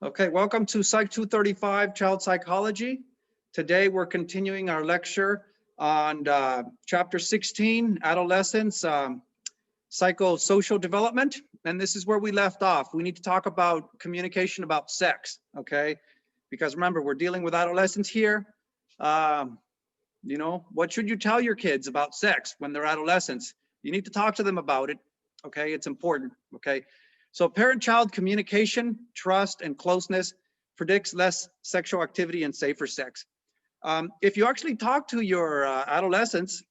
Okay, welcome to Psych 235, Child Psychology. Today we're continuing our lecture on Chapter 16, Adolescence, Psychosocial Development. And this is where we left off. We need to talk about communication about sex, okay? Because remember, we're dealing with adolescents here. What should you tell your kids about sex when they're adolescents? You need to talk to them about it, okay? It's important, okay? So parent-child communication, trust, and closeness predicts less sexual activity and safer sex. If you actually talk to your adolescents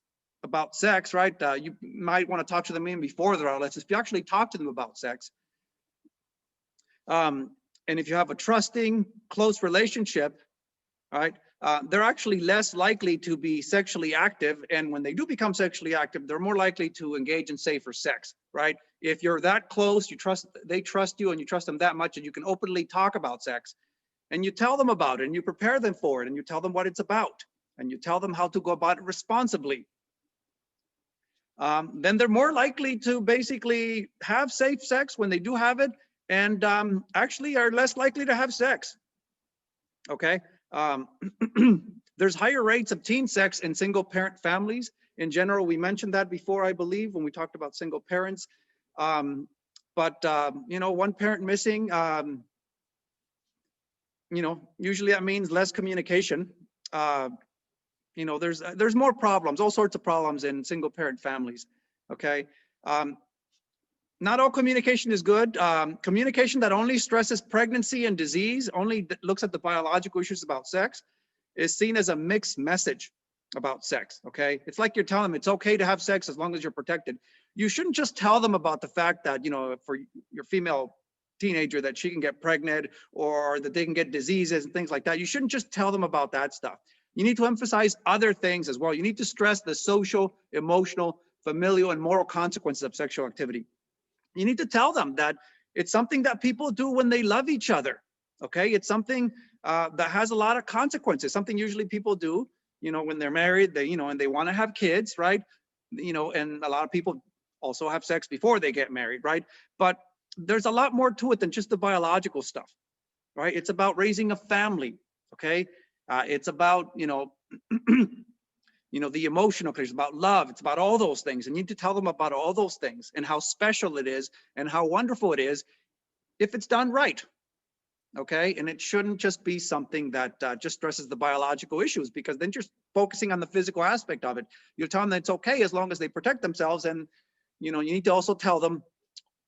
about sex, right, you might want to talk to them even before they're adolescents. If you actually talk to them about sex, and if you have a trusting, close relationship, right, they're actually less likely to be sexually active. And when they do become sexually active, they're more likely to engage in safer sex, right? If you're that close, they trust you and you trust them that much and you can openly talk about sex and you tell them about it and you prepare them for it and you tell them what it's about and you tell them how to go about it responsibly, then they're more likely to basically have safe sex when they do have it and actually are less likely to have sex, okay? There's higher rates of teen sex in single parent families. In general, we mentioned that before, I believe, when we talked about single parents. One parent missing, usually that means less communication. There's more problems, all sorts of problems in single parent families, okay? Not all communication is good. Communication that only stresses pregnancy and disease, only looks at the biological issues about sex, is seen as a mixed message about sex, okay? It's like you're telling them it's okay to have sex as long as you're protected. You shouldn't just tell them about the fact that, for your female teenager that she can get pregnant or that they can get diseases and things like that. You shouldn't just tell them about that stuff. You need to emphasize other things as well. You need to stress the social, emotional, familial, and moral consequences of sexual activity. You need to tell them that it's something that people do when they love each other, okay? It's something that has a lot of consequences, something usually people do, when they're married, and they want to have kids, right? And a lot of people also have sex before they get married, right? But there's a lot more to it than just the biological stuff, right? It's about raising a family, okay? It's about, the emotional, it's about love, it's about all those things. And you need to tell them about all those things and how special it is and how wonderful it is if it's done right, okay? And it shouldn't just be something that just stresses the biological issues, because then you're focusing on the physical aspect of it. You're telling them it's okay as long as they protect themselves, and you need to also tell them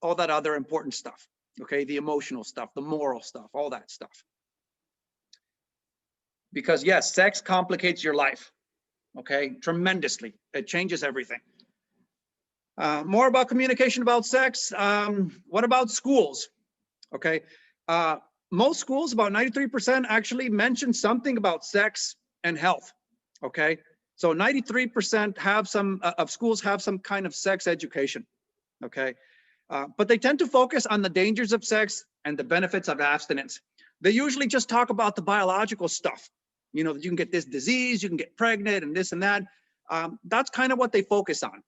all that other important stuff, okay? The emotional stuff, the moral stuff, all that stuff. Because yes, sex complicates your life, okay, tremendously. It changes everything. More about communication about sex. What about schools? Okay, most schools, about 93%, actually mention something about sex and health. Okay, so 93% have of schools have some kind of sex education. Okay, but they tend to focus on the dangers of sex and the benefits of abstinence. They usually just talk about the biological stuff. You can get this disease, you can get pregnant, and this and that. That's kind of what they focus on.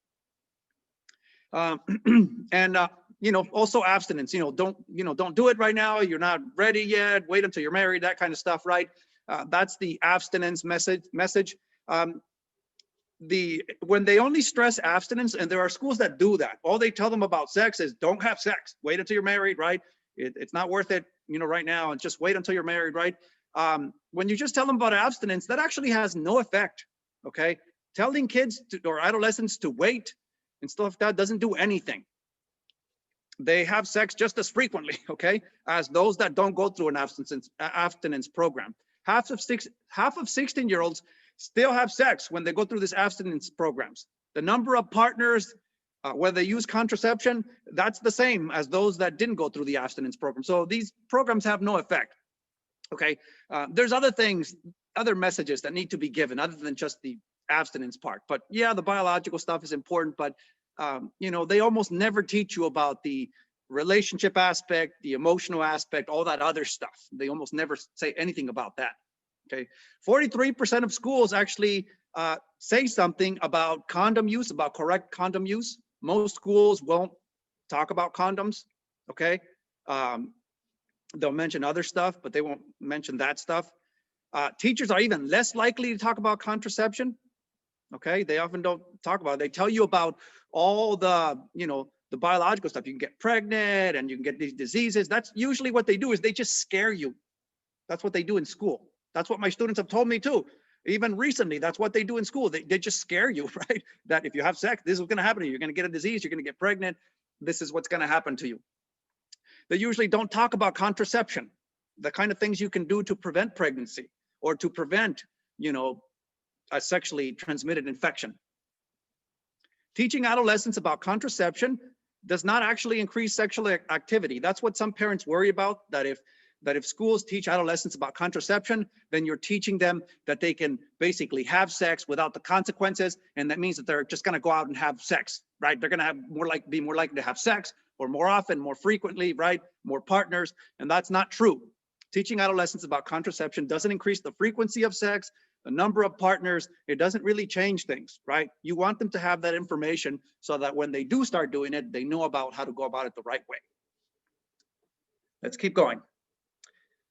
Also abstinence. Don't do it right now. You're not ready yet. Wait until you're married. That kind of stuff, right? That's the abstinence message. When they only stress abstinence, and there are schools that do that, all they tell them about sex is don't have sex. Wait until you're married, right? It's not worth it, right now, and just wait until you're married, right? When you just tell them about abstinence, that actually has no effect, okay? Telling kids or adolescents to wait and stuff like that doesn't do anything. They have sex just as frequently, okay, as those that don't go through an abstinence program. Half of 16-year-olds still have sex when they go through these abstinence programs. The number of partners, whether they use contraception, that's the same as those that didn't go through the abstinence program. So these programs have no effect. Okay, there's other things, other messages that need to be given other than just the abstinence part. But yeah, the biological stuff is important, but they almost never teach you about the relationship aspect, the emotional aspect, all that other stuff. They almost never say anything about that. Okay, 43% of schools actually say something about condom use, about correct condom use. Most schools won't talk about condoms. Okay. They'll mention other stuff, but they won't mention that stuff. Teachers are even less likely to talk about contraception. Okay, they often don't talk about it. They tell you about all the, the biological stuff. You can get pregnant and you can get these diseases. That's usually what they do, is they just scare you. That's what they do in school. That's what my students have told me too. Even recently, that's what they do in school. They just scare you, right? That if you have sex, this is going to happen to you. You're going to get a disease. You're going to get pregnant. This is what's going to happen to you. They usually don't talk about contraception, the kind of things you can do to prevent pregnancy or to prevent, a sexually transmitted infection. Teaching adolescents about contraception does not actually increase sexual activity. That's what some parents worry about, that if schools teach adolescents about contraception, then you're teaching them that they can basically have sex without the consequences, and that means that they're just going to go out and have sex, right? They're going to be more likely to have sex, or more often, more frequently, right? More partners, and that's not true. Teaching adolescents about contraception doesn't increase the frequency of sex, the number of partners. It doesn't really change things, right? You want them to have that information so that when they do start doing it, they know about how to go about it the right way. Let's keep going.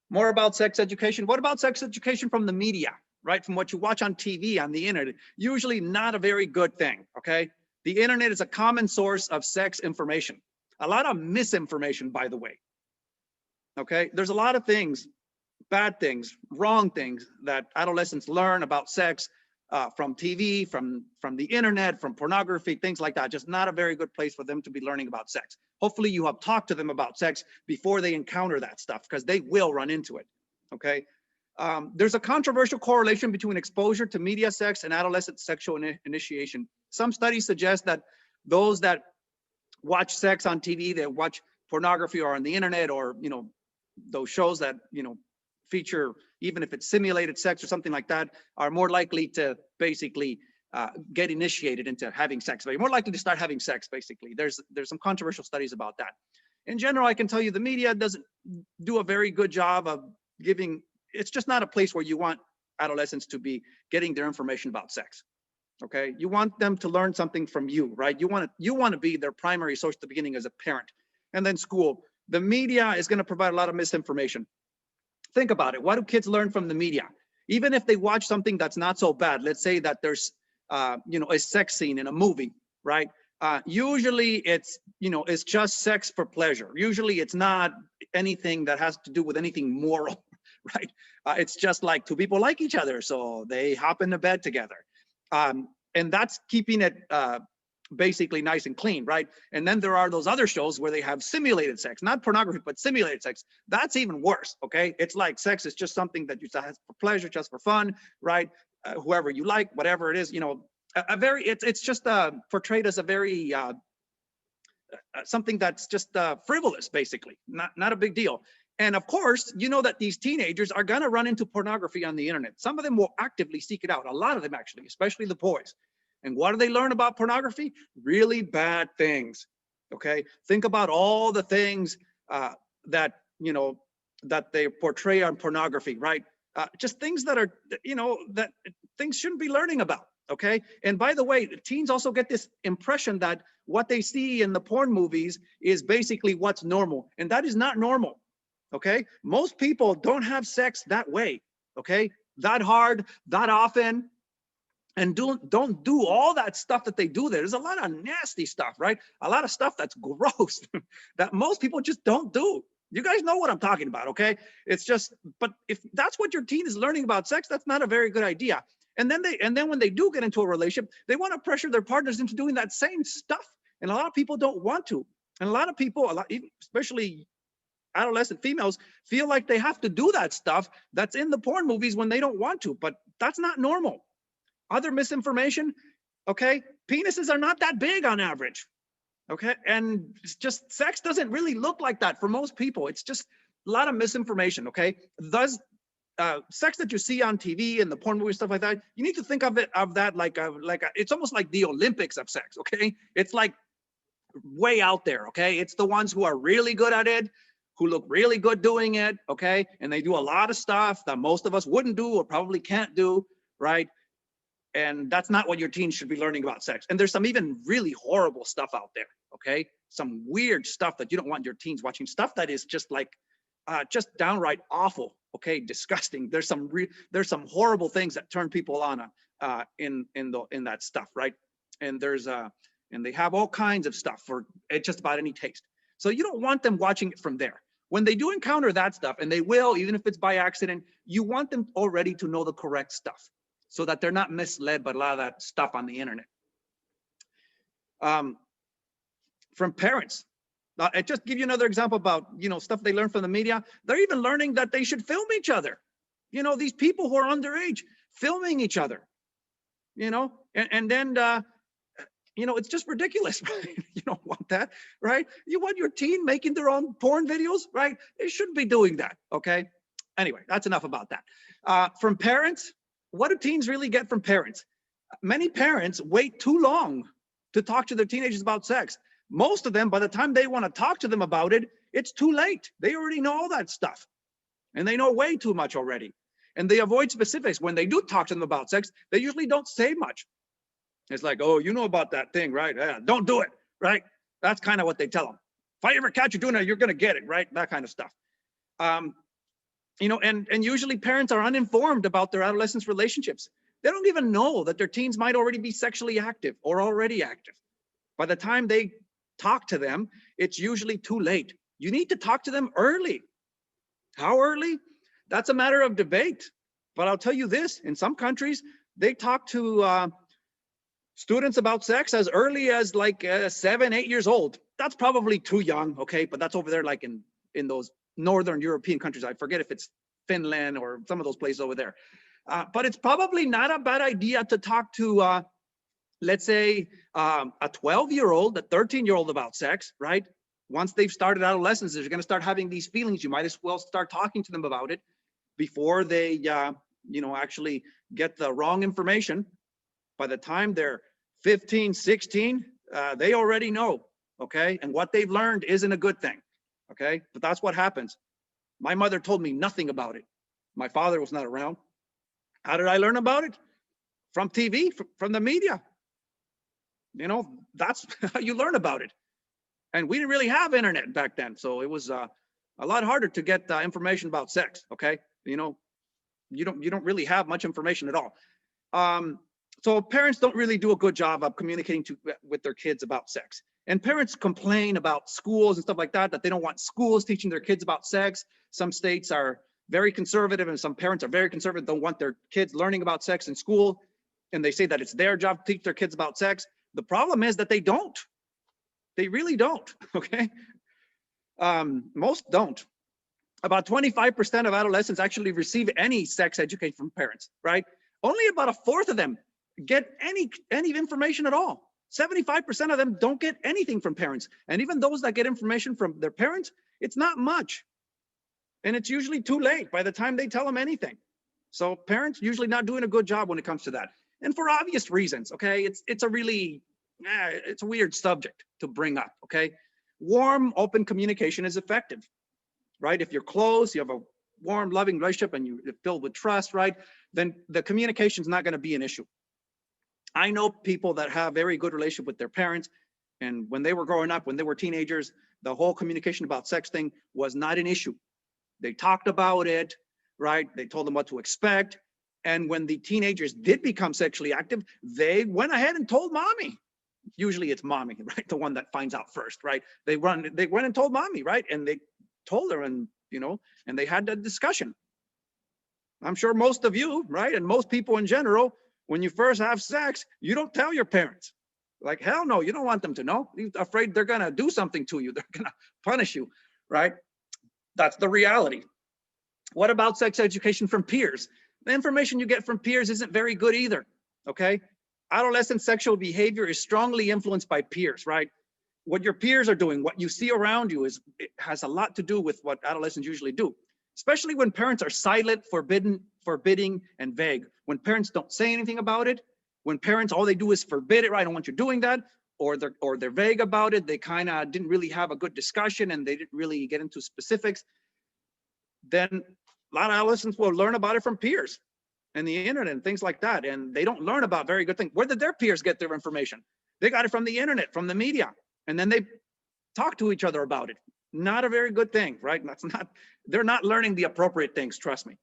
More about sex education. What about sex education from the media, right? From what you watch on TV, on the internet? Usually not a very good thing, okay? The internet is a common source of sex information. A lot of misinformation, by the way. Okay, there's a lot of things, bad things, wrong things that adolescents learn about sex from TV, from the internet, from pornography, things like that. Just not a very good place for them to be learning about sex. Hopefully you have talked to them about sex before they encounter that stuff, because they will run into it, okay? There's a controversial correlation between exposure to media sex and adolescent sexual initiation. Some studies suggest that those that watch sex on TV, that watch pornography or on the internet, or, those shows that, feature, even if it's simulated sex or something like that, are more likely to basically get initiated into having sex. They're more likely to start having sex, basically. There's some controversial studies about that. In general, I can tell you the media doesn't do a very good job of giving, it's just not a place where you want adolescents to be getting their information about sex. Okay, you want them to learn something from you, right? You want to be their primary source at the beginning as a parent. And then school. The media is going to provide a lot of misinformation. Think about it. What do kids learn from the media? Even if they watch something that's not so bad, let's say that there's, a sex scene in a movie, right? Usually it's, it's just sex for pleasure. Usually it's not anything that has to do with anything moral, right? It's just like two people like each other, so they hop into bed together. And that's keeping it basically nice and clean, right? And then there are those other shows where they have simulated sex, not pornography, but simulated sex. That's even worse, okay? It's like sex is just something that you have for pleasure, just for fun, right? Whoever you like, whatever it is, it's just portrayed as a very, something that's just frivolous, basically, not a big deal. And of course, that these teenagers are gonna run into pornography on the internet. Some of them will actively seek it out, a lot of them actually, especially the boys. And what do they learn about pornography? Really bad things, okay? Think about all the things that they portray on pornography, right? Just things that are, that things shouldn't be learning about, okay? And by the way, teens also get this impression that what they see in the porn movies is basically what's normal, and that is not normal, okay? Most people don't have sex that way, okay? That hard, that often, and don't do all that stuff that they do there. There's a lot of nasty stuff, right? A lot of stuff that's gross that most people just don't do. You guys know what I'm talking about, okay? It's just, but if that's what your teen is learning about sex, that's not a very good idea. And then when they do get into a relationship, they want to pressure their partners into doing that same stuff. And a lot of people don't want to. And a lot of people, especially adolescent females, feel like they have to do that stuff that's in the porn movies when they don't want to, but that's not normal. Other misinformation, okay? Penises are not that big on average, okay? And it's just sex doesn't really look like that for most people. It's just a lot of misinformation, okay? Thus, sex that you see on TV and the porn movie stuff like that, you need to think of that like it's almost like the Olympics of sex, okay? It's like way out there, okay? It's the ones who are really good at it, who look really good doing it, okay? And they do a lot of stuff that most of us wouldn't do or probably can't do, right? And that's not what your teens should be learning about sex. And there's some even really horrible stuff out there, okay? Some weird stuff that you don't want your teens watching, stuff that is just like just downright awful. Okay, disgusting. There's some horrible things that turn people on in that stuff, right? And and they have all kinds of stuff for just about any taste. So you don't want them watching it from there. When they do encounter that stuff, and they will, even if it's by accident, you want them already to know the correct stuff so that they're not misled by a lot of that stuff on the internet. From parents, I just give you another example about, stuff they learn from the media. They're even learning that they should film each other. These people who are underage filming each other, and then, it's just ridiculous, right? You don't want that, right? You want your teen making their own porn videos, right? They shouldn't be doing that, okay? Anyway, that's enough about that. From parents, what do teens really get from parents? Many parents wait too long to talk to their teenagers about sex. Most of them, by the time they want to talk to them about it, it's too late. They already know all that stuff, and they know way too much already. And they avoid specifics. When they do talk to them about sex, they usually don't say much. It's like, oh, you know about that thing, right? Yeah, don't do it, right? That's kind of what they tell them. If I ever catch you doing it, you're going to get it, right? That kind of stuff. And usually parents are uninformed about their adolescents' relationships. They don't even know that their teens might already be sexually active or already active. By the time they talk to them, it's usually too late. You need to talk to them early. How early? That's a matter of debate. But I'll tell you this, in some countries, they talk to students about sex as early as like 7, 8 years old. That's probably too young, okay? But that's over there like in those Northern European countries. I forget if it's Finland or some of those places over there. But it's probably not a bad idea to talk to, let's say, a 12-year-old, a 13-year-old about sex, right? Once they've started adolescence, they're going to start having these feelings. You might as well start talking to them about it before they, actually get the wrong information. By the time they're 15, 16, they already know, okay? And what they've learned isn't a good thing, okay? But that's what happens. My mother told me nothing about it. My father was not around. How did I learn about it? From TV, from the media. That's how you learn about it. And we didn't really have internet back then, so it was a lot harder to get information about sex, okay? You don't really have much information at all. So parents don't really do a good job of communicating with their kids about sex. And parents complain about schools and stuff like that they don't want schools teaching their kids about sex. Some states are very conservative, and some parents are very conservative, don't want their kids learning about sex in school. And they say that it's their job to teach their kids about sex. The problem is that they don't. They really don't, okay? Most don't. About 25% of adolescents actually receive any sex education from parents, right? Only about a fourth of them get any information at all. 75% of them don't get anything from parents. And even those that get information from their parents, it's not much. And it's usually too late by the time they tell them anything. So parents usually not doing a good job when it comes to that. And for obvious reasons, okay? It's a really, it's a weird subject to bring up, okay? Warm, open communication is effective, right? If you're close, you have a warm, loving relationship and you're filled with trust, right? Then the communication is not going to be an issue. I know people that have very good relationship with their parents, and when they were growing up, when they were teenagers, the whole communication about sex thing was not an issue. They talked about it, right? They told them what to expect. And when the teenagers did become sexually active, they went ahead and told mommy. Usually it's mommy, right? The one that finds out first, right? They went and told mommy, right? And they told her, and and they had that discussion. I'm sure most of you, right? And most people in general, when you first have sex, you don't tell your parents. Like, hell no, you don't want them to know. You're afraid they're going to do something to you. They're going to punish you, right? That's the reality. What about sex education from peers? The information you get from peers isn't very good either, okay? Adolescent sexual behavior is strongly influenced by peers, right? What your peers are doing, what you see around you it has a lot to do with what adolescents usually do, especially when parents are silent, forbidding, and vague. When parents don't say anything about it, when parents, all they do is forbid it, right? I don't want you doing that, or they're vague about it. They kind of didn't really have a good discussion and they didn't really get into specifics. Then a lot of adolescents will learn about it from peers and the internet and things like that. And they don't learn about very good things. Where did their peers get their information? They got it from the internet, from the media. And then they talk to each other about it. Not a very good thing, right? That's not, they're not learning the appropriate things, trust me.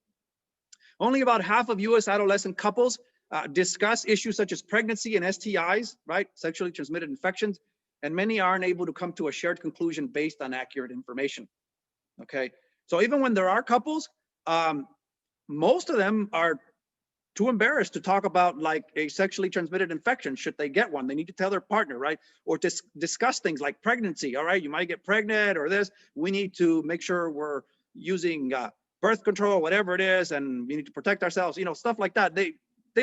Only about half of US adolescent couples discuss issues such as pregnancy and STIs, right? Sexually transmitted infections, and many aren't able to come to a shared conclusion based on accurate information, okay? So even when there are couples, most of them are too embarrassed to talk about like a sexually transmitted infection. Should they get one, they need to tell their partner, right? Or discuss things like pregnancy. All right, you might get pregnant or this. We need to make sure we're using birth control, whatever it is, and we need to protect ourselves. You know, stuff like that. They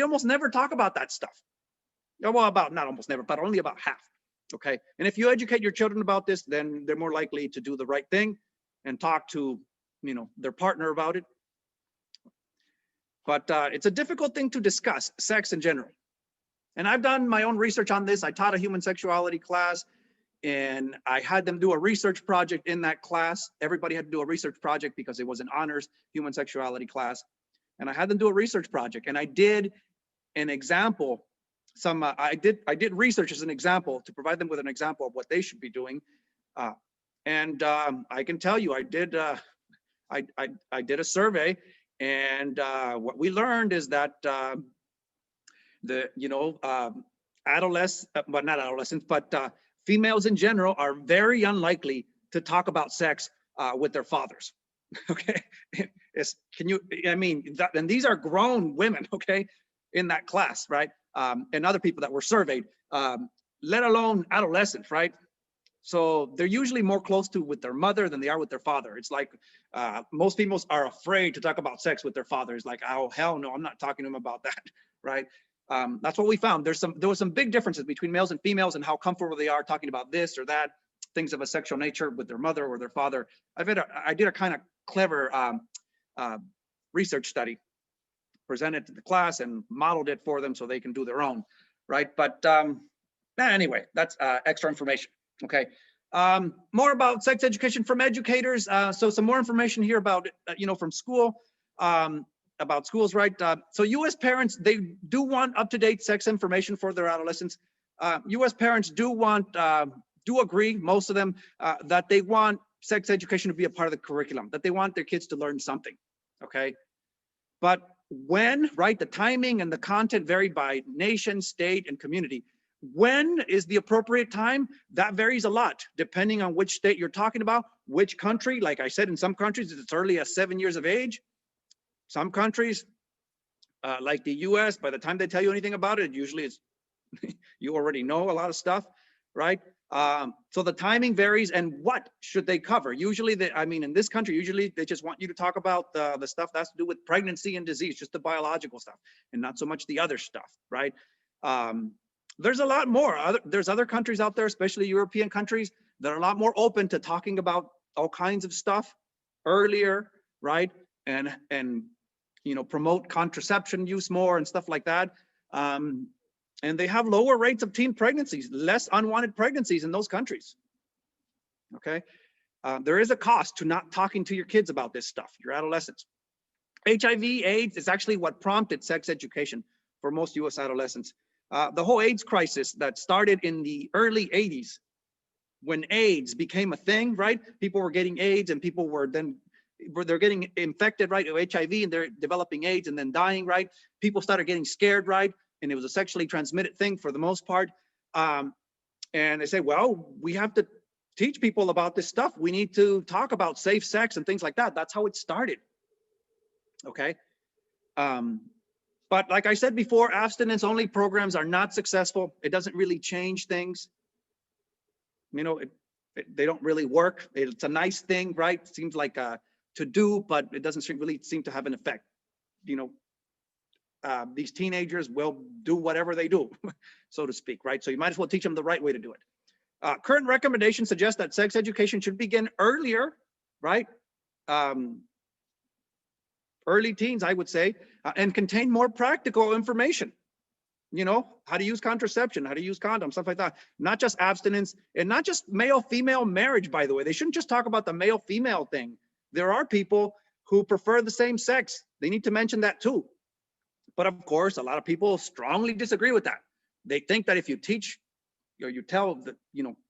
almost never talk about that stuff. Well, about not almost never, but only about half. Okay, and if you educate your children about this, then they're more likely to do the right thing and talk to, you know, their partner about it. But it's a difficult thing to discuss, sex in general. And I've done my own research on this. I taught a human sexuality class, and I had them do a research project in that class. Everybody had to do a research project because it was an honors human sexuality class. And I had them do a research project, and I did an example. I did research as an example to provide them with an example of what they should be doing. I can tell you, I did a survey. And what we learned is that adolescents, but females in general are very unlikely to talk about sex with their fathers. Okay, and these are grown women, okay, in that class, right? And other people that were surveyed, let alone adolescents, right? So they're usually more close to with their mother than they are with their father. It's like most females are afraid to talk about sex with their father. It's like, oh, hell no, I'm not talking to him about that, right? That's what we found. There was some big differences between males and females and how comfortable they are talking about this or that, things of a sexual nature with their mother or their father. I did a kind of clever research study, presented to the class and modeled it for them so they can do their own, right? But anyway, that's extra information. Okay, more about sex education from educators. So some more information here about, from school, about schools, right? So US parents, they do want up-to-date sex information for their adolescents. US parents do agree, most of them, that they want sex education to be a part of the curriculum, that they want their kids to learn something, okay? But when, right, the timing and the content varied by nation, state, and community. When is the appropriate time? That varies a lot, depending on which state you're talking about, which country. Like I said, in some countries, it's early as 7 years of age. Some countries, like the US, by the time they tell you anything about it, usually it's, you already know a lot of stuff, right? So the timing varies, and what should they cover? Usually, in this country, usually they just want you to talk about the stuff that's to do with pregnancy and disease, just the biological stuff, and not so much the other stuff, right? There's a lot more. There's other countries out there, especially European countries, that are a lot more open to talking about all kinds of stuff earlier, right? And promote contraception use more and stuff like that. And they have lower rates of teen pregnancies, less unwanted pregnancies in those countries. Okay, there is a cost to not talking to your kids about this stuff, your adolescents. HIV/AIDS is actually what prompted sex education for most US adolescents. The whole AIDS crisis that started in the early 80s, when AIDS became a thing, right? People were getting AIDS, and people were they're getting infected, right, with HIV, and they're developing AIDS and then dying, right? People started getting scared, right? And it was a sexually transmitted thing for the most part. And they say, well, we have to teach people about this stuff. We need to talk about safe sex and things like that. That's how it started. Okay. But like I said before, abstinence-only programs are not successful. It doesn't really change things. They don't really work. It's a nice thing, right? It seems like to do, but it doesn't really seem to have an effect. These teenagers will do whatever they do, so to speak, right? So you might as well teach them the right way to do it. Current recommendations suggest that sex education should begin earlier, right? Early teens, I would say, and contain more practical information. How to use contraception, how to use condoms, stuff like that. Not just abstinence, and not just male-female marriage, by the way. They shouldn't just talk about the male-female thing. There are people who prefer the same sex. They need to mention that too. But of course, a lot of people strongly disagree with that. They think that if you teach or you tell the,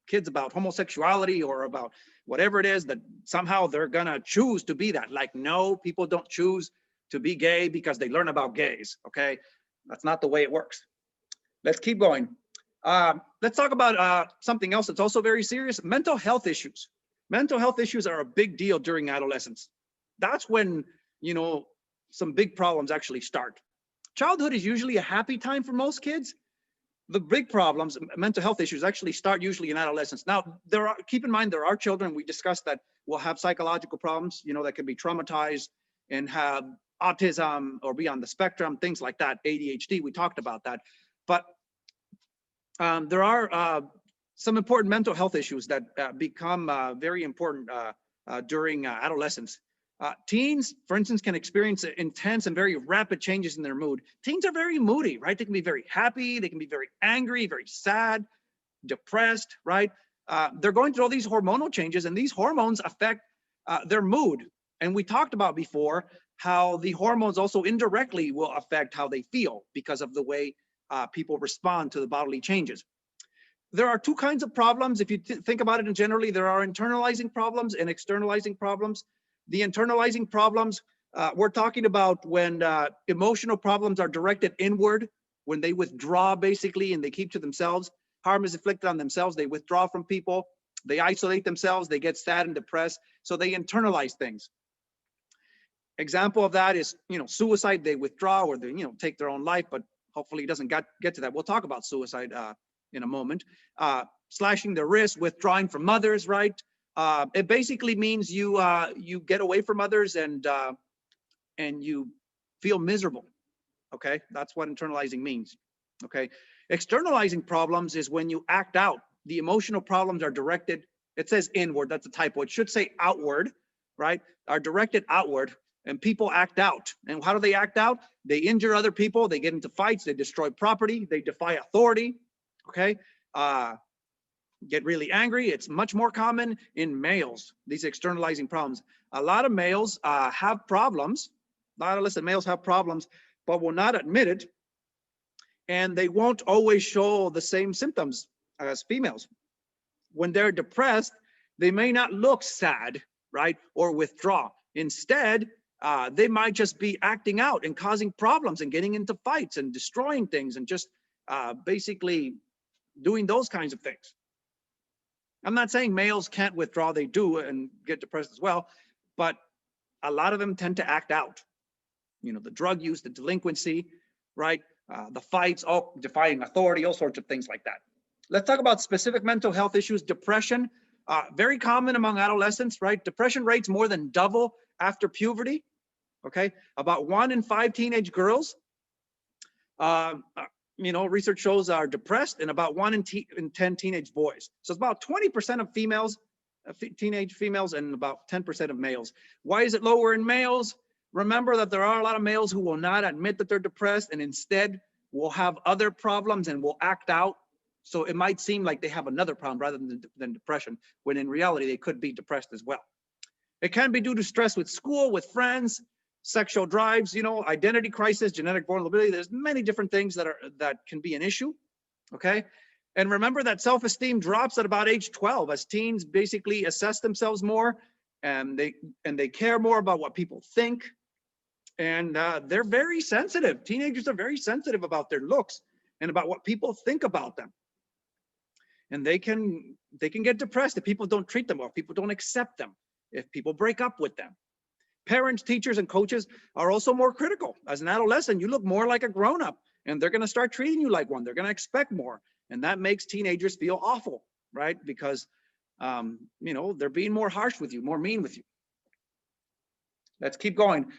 kids about homosexuality or about whatever it is, that somehow they're gonna choose to be that. Like, no, people don't choose to be gay because they learn about gays, okay? That's not the way it works. Let's keep going. Let's talk about something else that's also very serious, mental health issues. Mental health issues are a big deal during adolescence. That's when, you know, some big problems actually start. Childhood is usually a happy time for most kids. The big problems, mental health issues, actually start usually in adolescence. Now, keep in mind, there are children, we discussed, that will have psychological problems, you know, that can be traumatized and have autism or be on the spectrum, things like that, ADHD, we talked about that. But there are some important mental health issues that become very important during adolescence. Teens, for instance, can experience intense and very rapid changes in their mood. Teens are very moody, right? They can be very happy, they can be very angry, very sad, depressed, right? They're going through all these hormonal changes, and these hormones affect their mood. And we talked about before how the hormones also indirectly will affect how they feel because of the way people respond to the bodily changes. There are two kinds of problems. If you think about it, and generally, there are internalizing problems and externalizing problems. The internalizing problems, we're talking about when emotional problems are directed inward, when they withdraw basically and they keep to themselves. Harm is inflicted on themselves. They withdraw from people. They isolate themselves. They get sad and depressed. So they internalize things. Example of that is, you know, suicide. They withdraw, or they, you know, take their own life, but hopefully it doesn't get to that. We'll talk about suicide in a moment. Slashing their wrists, withdrawing from others, right? It basically means you get away from others and you feel miserable. Okay, that's what internalizing means. Okay, externalizing problems is when you act out. The emotional problems are directed. It says inward. That's a typo. It should say outward, right? Are directed outward, and people act out. And how do they act out? They injure other people. They get into fights. They destroy property. They defy authority. Okay. Get really angry. It's much more common in males, these externalizing problems. A lot of males have problems. Adolescent males have problems, but will not admit it. And they won't always show the same symptoms as females. When they're depressed, they may not look sad, right? Or withdraw. Instead, they might just be acting out and causing problems and getting into fights and destroying things and just basically doing those kinds of things. I'm not saying males can't withdraw, they do and get depressed as well, but a lot of them tend to act out. You know, the drug use, the delinquency, right? The fights, all defying authority, all sorts of things like that. Let's talk about specific mental health issues. Depression, very common among adolescents, right? Depression rates more than double after puberty, okay? About 1 in 5 teenage girls, you know, research shows are depressed, and about 1 in 10 teenage boys. So it's about 20% of females, teenage females, and about 10% of males. Why is it lower in males? Remember that there are a lot of males who will not admit that they're depressed and instead will have other problems and will act out. So it might seem like they have another problem rather than depression, when in reality they could be depressed as well. It can be due to stress with school, with friends, sexual drives, you know, identity crisis, genetic vulnerability. There's many different things that can be an issue, okay? And remember that self-esteem drops at about age 12 as teens basically assess themselves more, and they care more about what people think, and they're very sensitive. Teenagers are very sensitive about their looks and about what people think about them. And they can get depressed if people don't treat them well, if people don't accept them, if people break up with them. Parents, teachers, and coaches are also more critical. As an adolescent, you look more like a grown-up, and they're going to start treating you like one. They're going to expect more, and that makes teenagers feel awful, right? Because, you know, they're being more harsh with you, more mean with you. Let's keep going.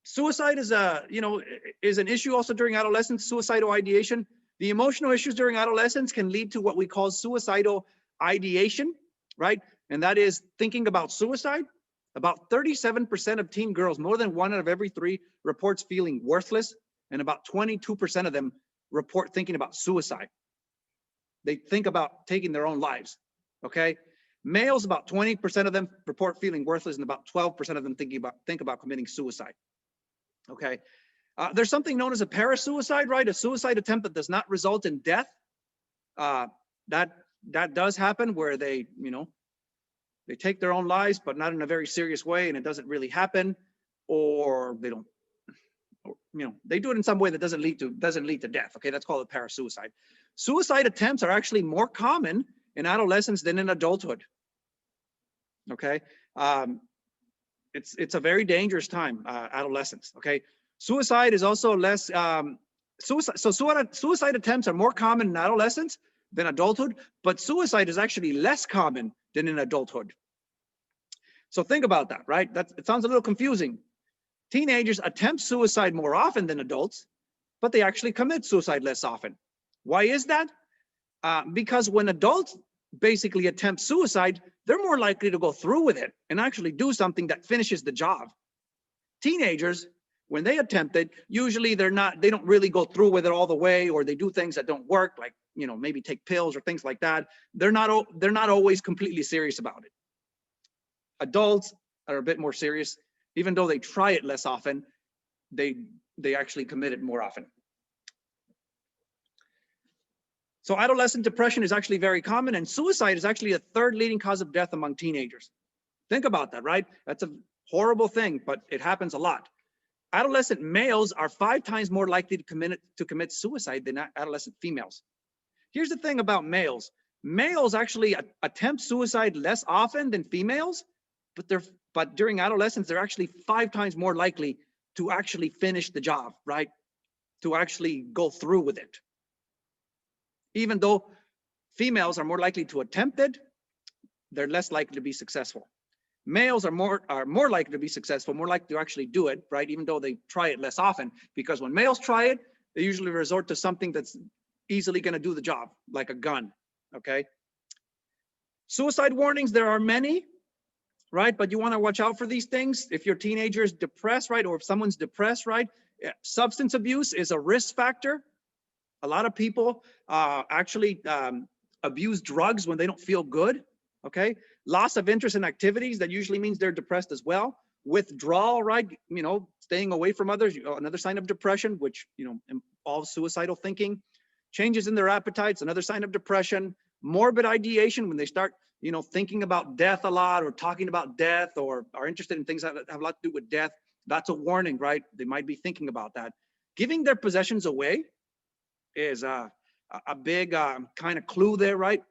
Suicide is an issue also during adolescence. Suicidal ideation. The emotional issues during adolescence can lead to what we call suicidal ideation, right? And that is thinking about suicide. About 37% of teen girls, more than 1 out of every 3, reports feeling worthless, and about 22% of them report thinking about suicide. They think about taking their own lives, okay? Males, about 20% of them report feeling worthless, and about 12% of them think about committing suicide, okay? There's something known as a parasuicide, right? A suicide attempt that does not result in death. That does happen, where they, you know, They take their own lives, but not in a very serious way, and it doesn't really happen, or they don't, or, they do it in some way that doesn't lead to death. Okay, that's called a parasuicide. Suicide attempts are actually more common in adolescence than in adulthood. Okay, it's a very dangerous time, adolescence. Okay, suicide is also less. Suicide attempts are more common in adolescence than adulthood, but suicide is actually less common than in adulthood. So think about that, right? It sounds a little confusing. Teenagers attempt suicide more often than adults, but they actually commit suicide less often. Why is that? Because when adults basically attempt suicide, they're more likely to go through with it and actually do something that finishes the job. Teenagers, when they attempt it, usually they don't really go through with it all the way, or they do things that don't work, like, maybe take pills or things like that. They're not always completely serious about it. Adults are a bit more serious. Even though they try it less often, they actually commit it more often. So adolescent depression is actually very common, and suicide is actually a third leading cause of death among teenagers. Think about that, right? That's a horrible thing, but it happens a lot. Adolescent males are 5 times more likely to commit suicide than adolescent females. Here's the thing about males. Males actually attempt suicide less often than females, but during adolescence, they're actually 5 times more likely to actually finish the job, right? To actually go through with it. Even though females are more likely to attempt it, they're less likely to be successful. Males are more likely to be successful, more likely to actually do it, right? Even though they try it less often, because when males try it, they usually resort to something that's easily going to do the job, like a gun. Okay. Suicide warnings, there are many, right? But you want to watch out for these things. If your teenager is depressed, right? Or if someone's depressed, right? Substance abuse is a risk factor. A lot of people actually abuse drugs when they don't feel good. Okay. Loss of interest in activities, that usually means they're depressed as well. Withdrawal, right? Staying away from others, another sign of depression, which, involves suicidal thinking. Changes in their appetites, another sign of depression. Morbid ideation, when they start, thinking about death a lot, or talking about death, or are interested in things that have a lot to do with death. That's a warning, right? They might be thinking about that. Giving their possessions away is a big kind of clue there, right?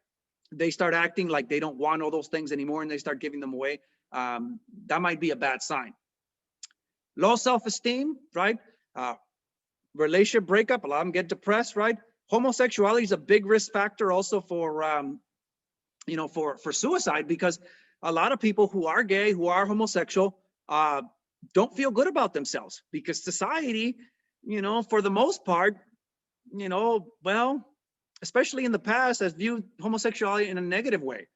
They start acting like they don't want all those things anymore, and they start giving them away. That might be a bad sign. Low self-esteem, right? Relationship breakup, a lot of them get depressed, right? Homosexuality is a big risk factor also for, for suicide, because a lot of people who are gay, who are homosexual, don't feel good about themselves, because society, for the most part, well, especially in the past, has viewed homosexuality in a negative way,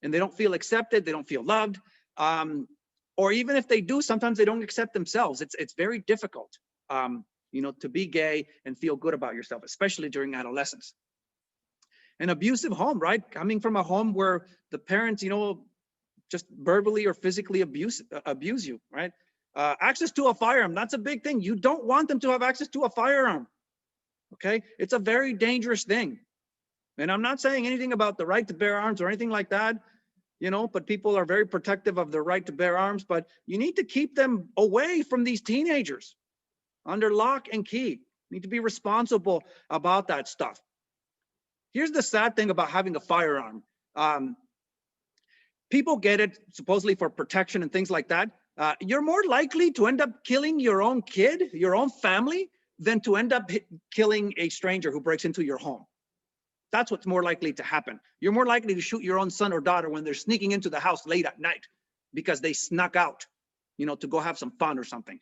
and they don't feel accepted, they don't feel loved, or even if they do, sometimes they don't accept themselves. It's very difficult, to be gay and feel good about yourself, especially during adolescence. An abusive home, right? Coming from a home where the parents, just verbally or physically abuse you, right? Access to a firearm, that's a big thing. You don't want them to have access to a firearm. Okay, it's a very dangerous thing. And I'm not saying anything about the right to bear arms or anything like that, but people are very protective of their right to bear arms, but you need to keep them away from these teenagers under lock and key. You need to be responsible about that stuff. Here's the sad thing about having a firearm. People get it supposedly for protection and things like that. You're more likely to end up killing your own kid, your own family, than to end up killing a stranger who breaks into your home. That's what's more likely to happen. You're more likely to shoot your own son or daughter when they're sneaking into the house late at night because they snuck out, to go have some fun or something.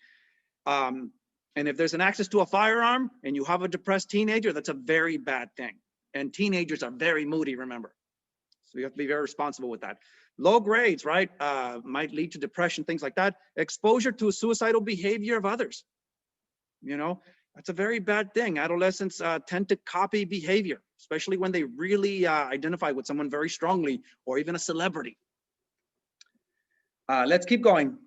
And if there's an access to a firearm and you have a depressed teenager, that's a very bad thing. And teenagers are very moody, remember. So you have to be very responsible with that. Low grades, right, might lead to depression, things like that. Exposure to suicidal behavior of others. That's a very bad thing. Adolescents tend to copy behavior, especially when they really identify with someone very strongly, or even a celebrity. Let's keep going.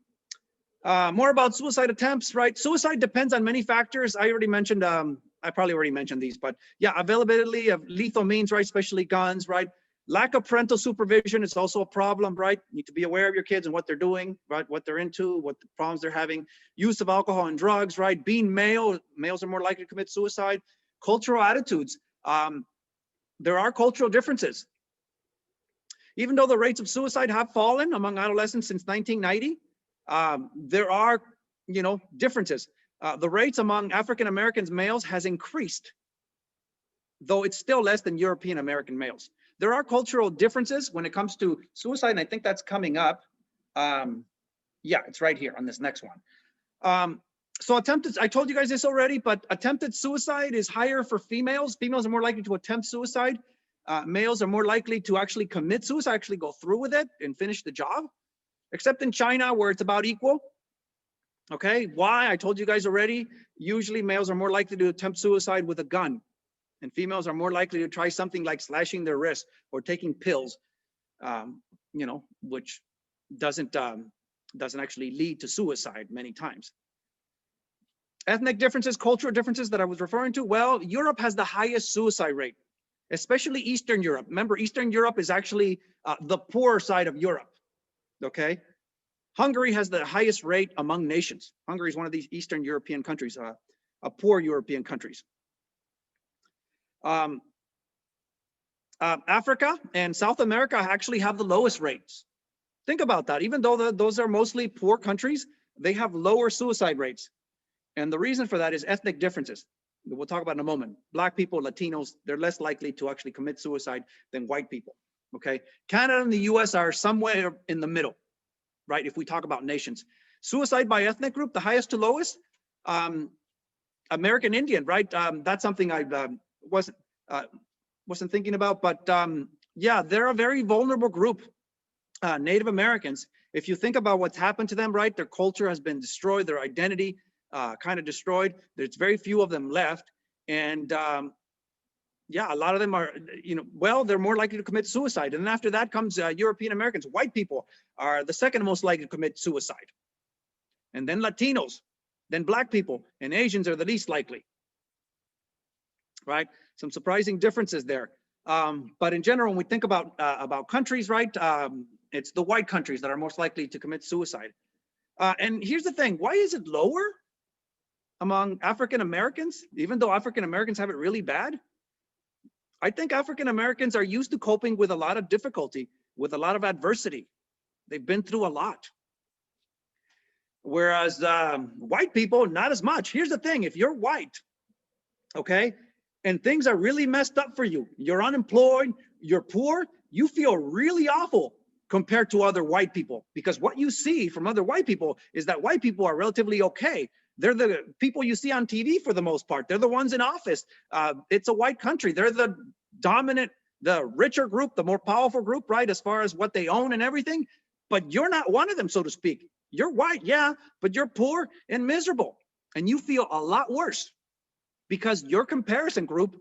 More about suicide attempts, right? Suicide depends on many factors. I already mentioned, I probably already mentioned these, but yeah, availability of lethal means, right? Especially guns, right? Lack of parental supervision is also a problem, right? You need to be aware of your kids and what they're doing, right? What they're into, what the problems they're having. Use of alcohol and drugs, right? Being male, males are more likely to commit suicide. Cultural attitudes. There are cultural differences. Even though the rates of suicide have fallen among adolescents since 1990, there are, differences. The rates among African Americans males has increased, though it's still less than European American males. There are cultural differences when it comes to suicide, and I think that's coming up. Yeah, it's right here on this next one. So I told you guys this already, but attempted suicide is higher for females. Females are more likely to attempt suicide. Males are more likely to actually commit suicide, actually go through with it and finish the job, except in China where it's about equal. Okay, why? I told you guys already. Usually males are more likely to attempt suicide with a gun, and females are more likely to try something like slashing their wrist or taking pills, which doesn't actually lead to suicide many times. Ethnic differences, cultural differences that I was referring to. Well, Europe has the highest suicide rate, especially Eastern Europe. Remember, Eastern Europe is actually the poorer side of Europe, okay? Hungary has the highest rate among nations. Hungary is one of these Eastern European countries, poor European countries. Africa and South America actually have the lowest rates. Think about that. Even though those are mostly poor countries, they have lower suicide rates. And the reason for that is ethnic differences. We'll talk about in a moment. Black people, Latinos, they're less likely to actually commit suicide than white people, okay? Canada and the US are somewhere in the middle, right? If we talk about nations. Suicide by ethnic group, the highest to lowest, American Indian, right? That's something I wasn't thinking about, but yeah, they're a very vulnerable group. Native Americans, if you think about what's happened to them, right? Their culture has been destroyed, their identity kind of destroyed. There's very few of them left. And yeah, a lot of them are, they're more likely to commit suicide. And then after that comes European Americans. White people are the second most likely to commit suicide. And then Latinos, then Black people, and Asians are the least likely, right? Some surprising differences there. But in general, when we think about countries, right? It's the white countries that are most likely to commit suicide. And here's the thing, why is it lower among African Americans, even though African Americans have it really bad? I think African Americans are used to coping with a lot of difficulty, with a lot of adversity. They've been through a lot. Whereas white people, not as much. Here's the thing, if you're white, okay, and things are really messed up for you, you're unemployed, you're poor, you feel really awful compared to other white people, because what you see from other white people is that white people are relatively okay. They're the people you see on TV for the most part. They're the ones in office. It's a white country. They're the dominant, the richer group, the more powerful group, right? As far as what they own and everything. But you're not one of them, so to speak. You're white, yeah, but you're poor and miserable. And you feel a lot worse because your comparison group,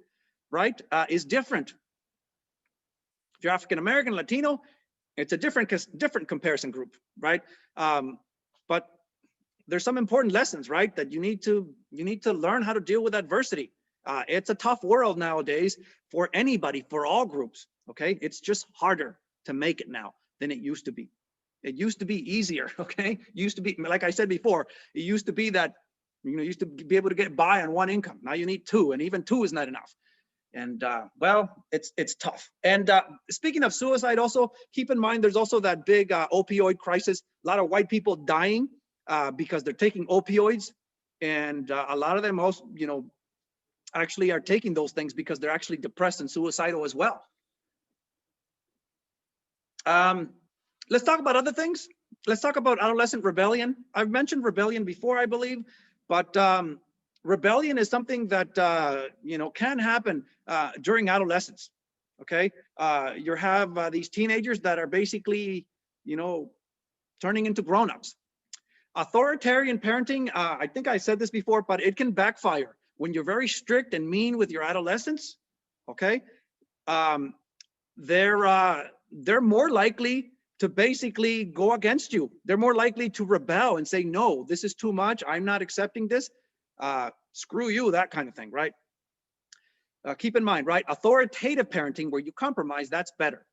right, is different. If you're African American, Latino, it's a different comparison group, right? But there's some important lessons, right, that you need to learn how to deal with adversity. It's a tough world nowadays for anybody, for all groups, okay? It's just harder to make it now than it used to be. It used to be easier, okay? It used to be, like I said before, it used to be that, used to be able to get by on one income. Now you need two, and even two is not enough. And well, it's tough. And speaking of suicide, also keep in mind, there's also that big opioid crisis. A lot of white people dying because they're taking opioids, and a lot of them also, actually are taking those things because they're actually depressed and suicidal as well. Let's talk about other things. Let's talk about adolescent rebellion. I've mentioned rebellion before, I believe, but rebellion is something that can happen during adolescence. Okay, you have these teenagers that are basically, turning into grown-ups. Authoritarian parenting, I think I said this before, but it can backfire when you're very strict and mean with your adolescents. Okay, they're more likely to basically go against you. They're more likely to rebel and say, no, this is too much. I'm not accepting this. Screw you, that kind of thing, right? Keep in mind, right? Authoritative parenting where you compromise, that's better.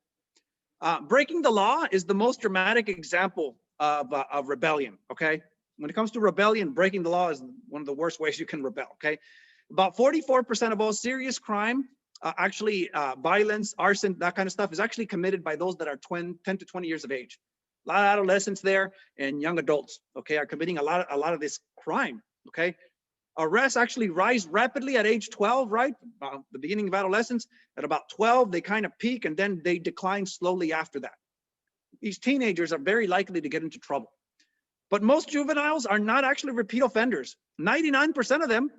Breaking the law is the most dramatic example of rebellion, okay? When it comes to rebellion, breaking the law is one of the worst ways you can rebel, okay? About 44% of all serious crime, violence, arson, that kind of stuff is actually committed by those that are 10 to 20 years of age. A lot of adolescents there and young adults, okay, are committing a lot of this crime, okay? Arrests actually rise rapidly at age 12, right? The beginning of adolescence. At about 12, they kind of peak and then they decline slowly after that. These teenagers are very likely to get into trouble. But most juveniles are not actually repeat offenders. 99% of them,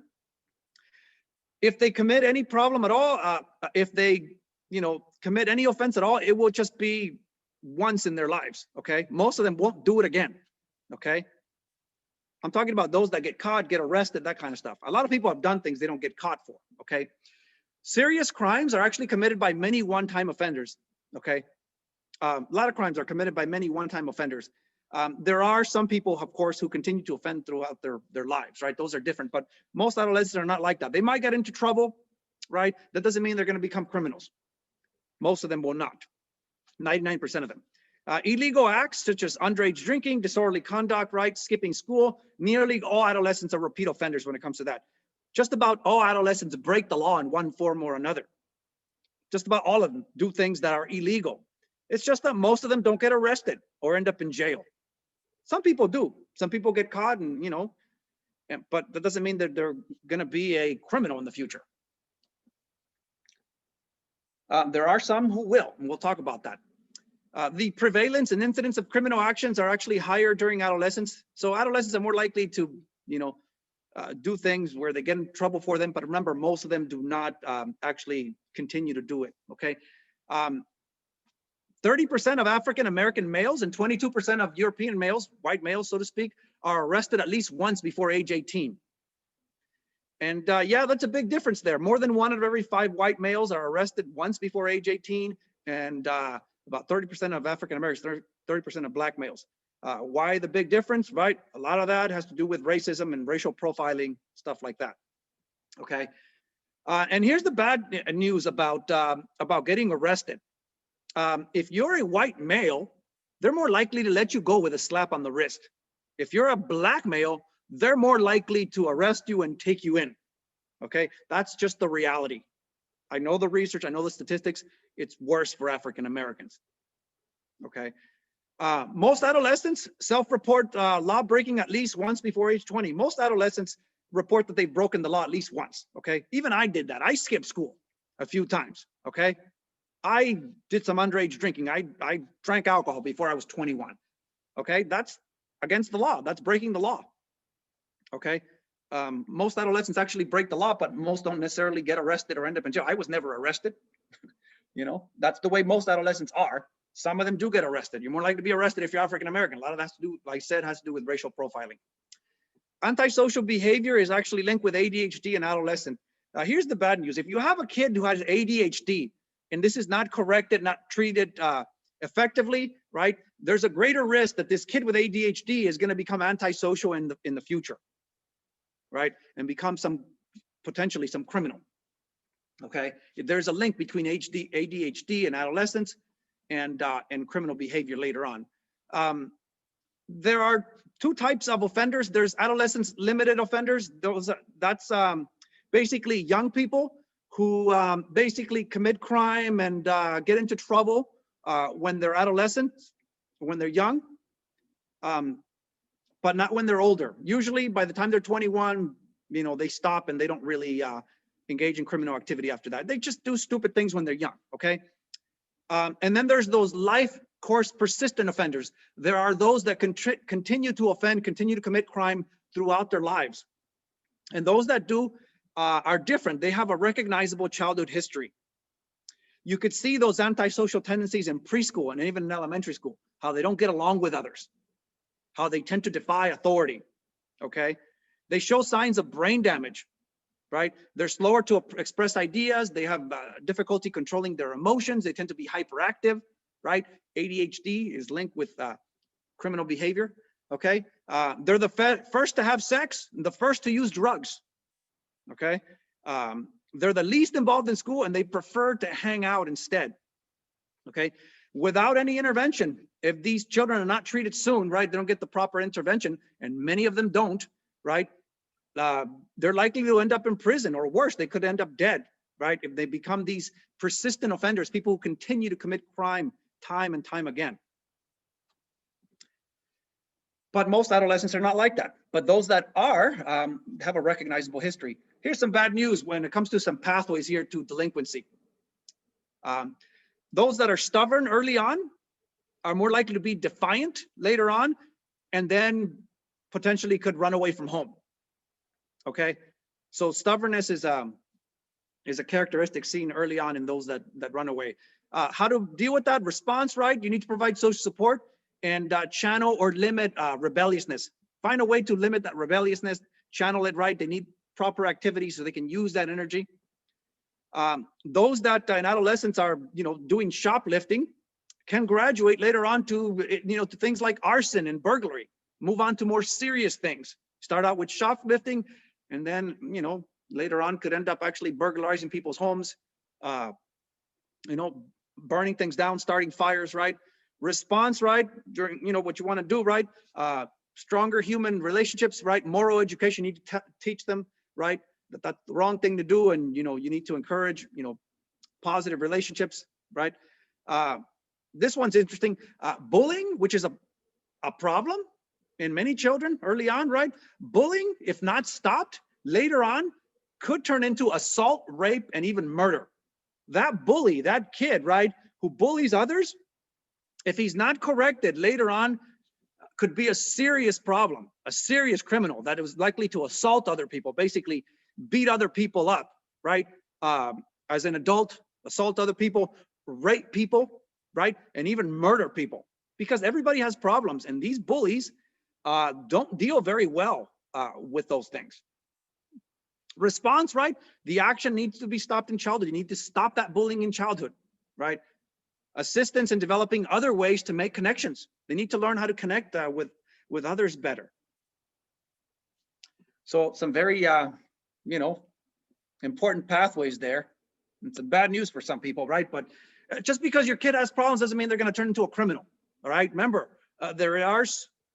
if they commit any problem at all, if they, commit any offense at all, it will just be once in their lives, okay? Most of them won't do it again, okay? I'm talking about those that get caught, get arrested, that kind of stuff. A lot of people have done things they don't get caught for, okay? Serious crimes are actually committed by many one-time offenders, okay? A lot of crimes are committed by many one-time offenders. There are some people, of course, who continue to offend throughout their lives, right? Those are different, but most adolescents are not like that. They might get into trouble, right? That doesn't mean they're going to become criminals. Most of them will not, 99% of them. Illegal acts such as underage drinking, disorderly conduct, right? Skipping school. Nearly all adolescents are repeat offenders when it comes to that. Just about all adolescents break the law in one form or another. Just about all of them do things that are illegal. It's just that most of them don't get arrested or end up in jail. Some people do. Some people get caught and, but that doesn't mean that they're going to be a criminal in the future. There are some who will, and we'll talk about that. The prevalence and incidence of criminal actions are actually higher during adolescence. So adolescents are more likely to, do things where they get in trouble for them. But remember, most of them do not actually continue to do it, okay? 30% of African-American males and 22% of European males, white males, so to speak, are arrested at least once before age 18. And yeah, that's a big difference there. More than 1 out of every 5 white males are arrested once before age 18. And about 30% of African-Americans, 30% of black males. Why the big difference, right? A lot of that has to do with racism and racial profiling, stuff like that, okay? And here's the bad news about getting arrested. If you're a white male, they're more likely to let you go with a slap on the wrist. If you're a black male, they're more likely to arrest you and take you in, okay? That's just the reality. I know the research, I know the statistics, it's worse for African Americans, okay? Most adolescents self-report law breaking at least once before age 20. Most adolescents report that they've broken the law at least once, okay? Even I did that. I skipped school a few times, okay? I did some underage drinking. I drank alcohol before I was 21, okay? That's against the law. That's breaking the law, okay? Most adolescents actually break the law, but most don't necessarily get arrested or end up in jail. I was never arrested. That's the way most adolescents are. Some of them do get arrested. You're more likely to be arrested if you're African American. A lot of that has to do, like I said, has to do with racial profiling. Antisocial behavior is actually linked with ADHD in adolescent. Here's the bad news. If you have a kid who has ADHD and this is not corrected, not treated effectively, right? There's a greater risk that this kid with ADHD is going to become antisocial in the future, right? And become potentially some criminal, okay? There's a link between ADHD and adolescence and criminal behavior later on. There are 2 types of offenders. There's adolescents limited offenders. That's basically young people who basically commit crime and get into trouble when they're adolescents, when they're young, but not when they're older. Usually by the time they're 21, they stop and they don't really engage in criminal activity after that. They just do stupid things when they're young, okay? And then there's those life course persistent offenders. There are those that continue to offend, continue to commit crime throughout their lives. And those that do are different. They have a recognizable childhood history. You could see those antisocial tendencies in preschool and even in elementary school, how they don't get along with others, how they tend to defy authority, okay? They show signs of brain damage, right? They're slower to express ideas. They have difficulty controlling their emotions. They tend to be hyperactive, right? ADHD is linked with criminal behavior, okay? They're the first to have sex, the first to use drugs, okay? They're the least involved in school and they prefer to hang out instead, okay? without any intervention, if these children are not treated soon, right, they don't get the proper intervention, and many of them don't, right, they're likely to end up in prison, or worse, they could end up dead, right, if they become these persistent offenders, people who continue to commit crime time and time again. But most adolescents are not like that. But those that are have a recognizable history. Here's some bad news when it comes to some pathways here to delinquency. Those that are stubborn early on are more likely to be defiant later on, and then potentially could run away from home. Okay, so stubbornness is a characteristic seen early on in those that run away. How to deal with that response, right? You need to provide social support and channel or limit rebelliousness. Find a way to limit that rebelliousness, channel it right. They need proper activities so they can use that energy. Those that in adolescence are, doing shoplifting can graduate later on to, to things like arson and burglary, move on to more serious things. Start out with shoplifting, and then, later on could end up actually burglarizing people's homes, burning things down, starting fires, right? Response, right? During, what you want to do, right? Stronger human relationships, right? Moral education, you need to teach them, right? That's the wrong thing to do. And, you need to encourage, positive relationships, right? This one's interesting. Bullying, which is a problem in many children early on, right? Bullying, if not stopped, later on could turn into assault, rape, and even murder. That bully, that kid, right, who bullies others, if he's not corrected later on, could be a serious problem, a serious criminal that is likely to assault other people, basically beat other people up, right? As an adult, assault other people, rape people, right? And even murder people, because everybody has problems, and these bullies don't deal very well with those things. Response, right? The action needs to be stopped in childhood. You need to stop that bullying in childhood, right? Assistance in developing other ways to make connections. They need to learn how to connect with others better. So some very, important pathways there. It's some bad news for some people, right? But just because your kid has problems doesn't mean they're going to turn into a criminal, all right? Remember, there are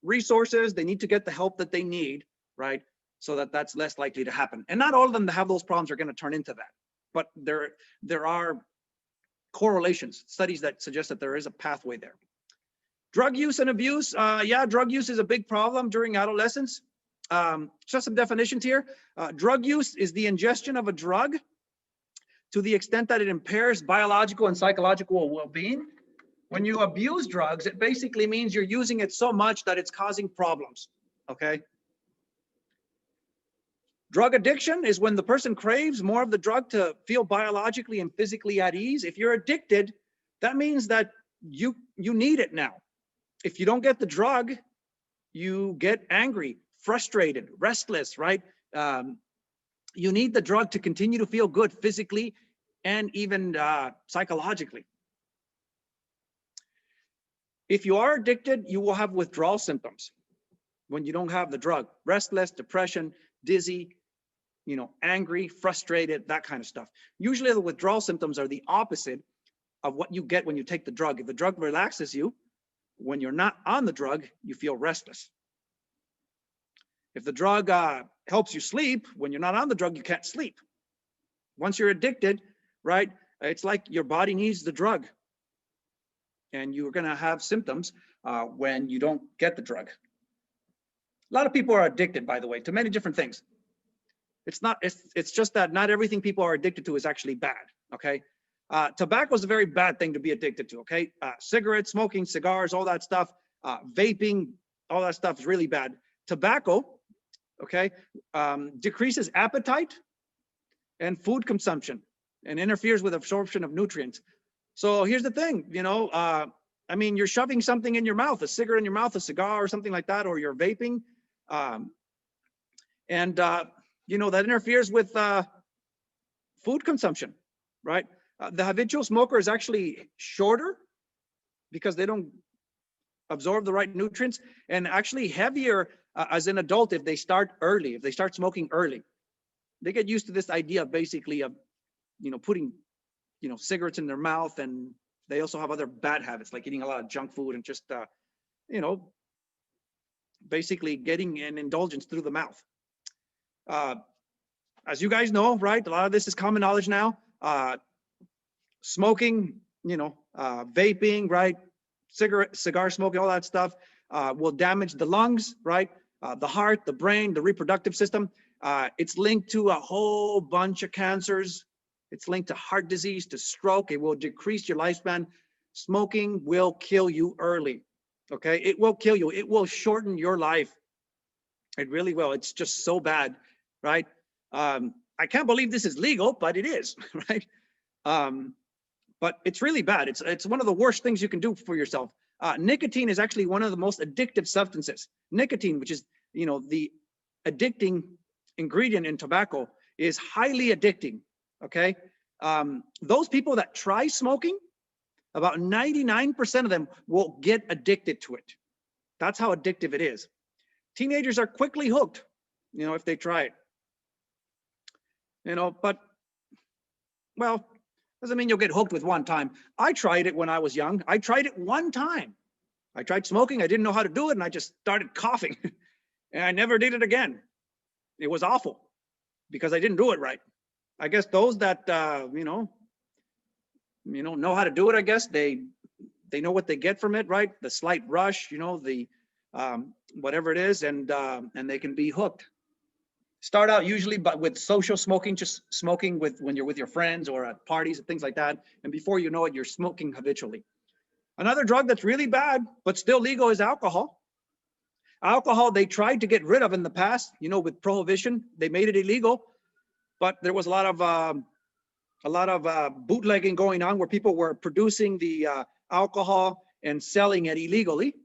resources. They need to get the help that they need, right? So that's less likely to happen. And not all of them that have those problems are going to turn into that. But there are correlations, studies that suggest that there is a pathway there. Drug use and abuse. Drug use is a big problem during adolescence. Just some definitions here. Drug use is the ingestion of a drug to the extent that it impairs biological and psychological well-being. When you abuse drugs, it basically means you're using it so much that it's causing problems, okay? Drug addiction is when the person craves more of the drug to feel biologically and physically at ease. If you're addicted, that means that you need it now. If you don't get the drug, you get angry, frustrated, restless, right? You need the drug to continue to feel good physically and even psychologically. If you are addicted, you will have withdrawal symptoms when you don't have the drug. Restless, depression, dizzy, angry, frustrated, that kind of stuff. Usually the withdrawal symptoms are the opposite of what you get when you take the drug. If the drug relaxes you, when you're not on the drug, you feel restless. If the drug helps you sleep, when you're not on the drug, you can't sleep. Once you're addicted, right, it's like your body needs the drug. And you're going to have symptoms when you don't get the drug. A lot of people are addicted, by the way, to many different things. It's just that not everything people are addicted to is actually bad, okay? Tobacco is a very bad thing to be addicted to, okay? Cigarettes, smoking, cigars, all that stuff, vaping, all that stuff is really bad. Tobacco, okay, decreases appetite and food consumption and interferes with absorption of nutrients. So here's the thing, you're shoving something in your mouth, a cigarette in your mouth, a cigar or something like that, or you're vaping. That interferes with food consumption, right? The habitual smoker is actually shorter because they don't absorb the right nutrients, and actually heavier as an adult if they start early, if they start smoking early. They get used to this idea basically of, putting, cigarettes in their mouth and They also have other bad habits like eating a lot of junk food and just, you know, basically getting an indulgence through the mouth. As you guys know, right, a lot of this is common knowledge now. Smoking, you know, vaping, right, cigar smoking, all that stuff will damage the lungs, right, the heart, the brain, the reproductive system. It's linked to a whole bunch of cancers. It's linked to heart disease, to stroke. It will decrease your lifespan. Smoking will kill you early. Okay, it will kill you. It will shorten your life. It really will. It's just so bad, right? I can't believe this is legal, but it is, right? But it's really bad. It's one of the worst things you can do for yourself. Nicotine is actually one of the most addictive substances. Nicotine, which is, you know, the addicting ingredient in tobacco, is highly addicting. Okay, those people that try smoking, about 99% of them will get addicted to it. That's how addictive it is. Teenagers are quickly hooked, you know, if they try it. You know, but, well, doesn't mean you'll get hooked with one time. I tried it when I was young. I tried it one time. I tried smoking. I didn't know how to do it, and I just started coughing. And I never did it again. It was awful because I didn't do it right. I guess those that, you know how to do it, I guess, they know what they get from it, right? The slight rush, you know, the whatever it is, and they can be hooked. Start out usually but with social smoking, just smoking when you're with your friends or at parties and things like that. And before you know it, you're smoking habitually. Another drug that's really bad, but still legal, is alcohol. Alcohol, they tried to get rid of in the past, you know, with prohibition. They made it illegal, but there was a lot of bootlegging going on where people were producing the alcohol and selling it illegally.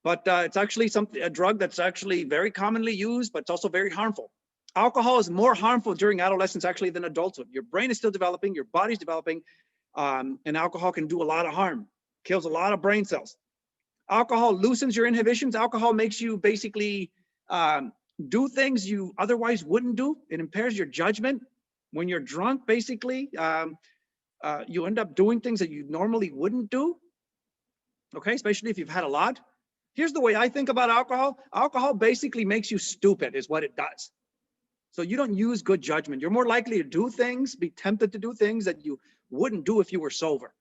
But it's actually a drug that's actually very commonly used, but it's also very harmful. Alcohol is more harmful during adolescence actually than adulthood. Your brain is still developing, your body's developing, and alcohol can do a lot of harm, kills a lot of brain cells. Alcohol loosens your inhibitions. Alcohol makes you basically do things you otherwise wouldn't do. It impairs your judgment. When you're drunk, basically, you end up doing things that you normally wouldn't do, okay, especially if you've had a lot. Here's the way I think about alcohol. Alcohol basically makes you stupid, is what it does. So you don't use good judgment. You're more likely to do things, be tempted to do things that you wouldn't do if you were sober.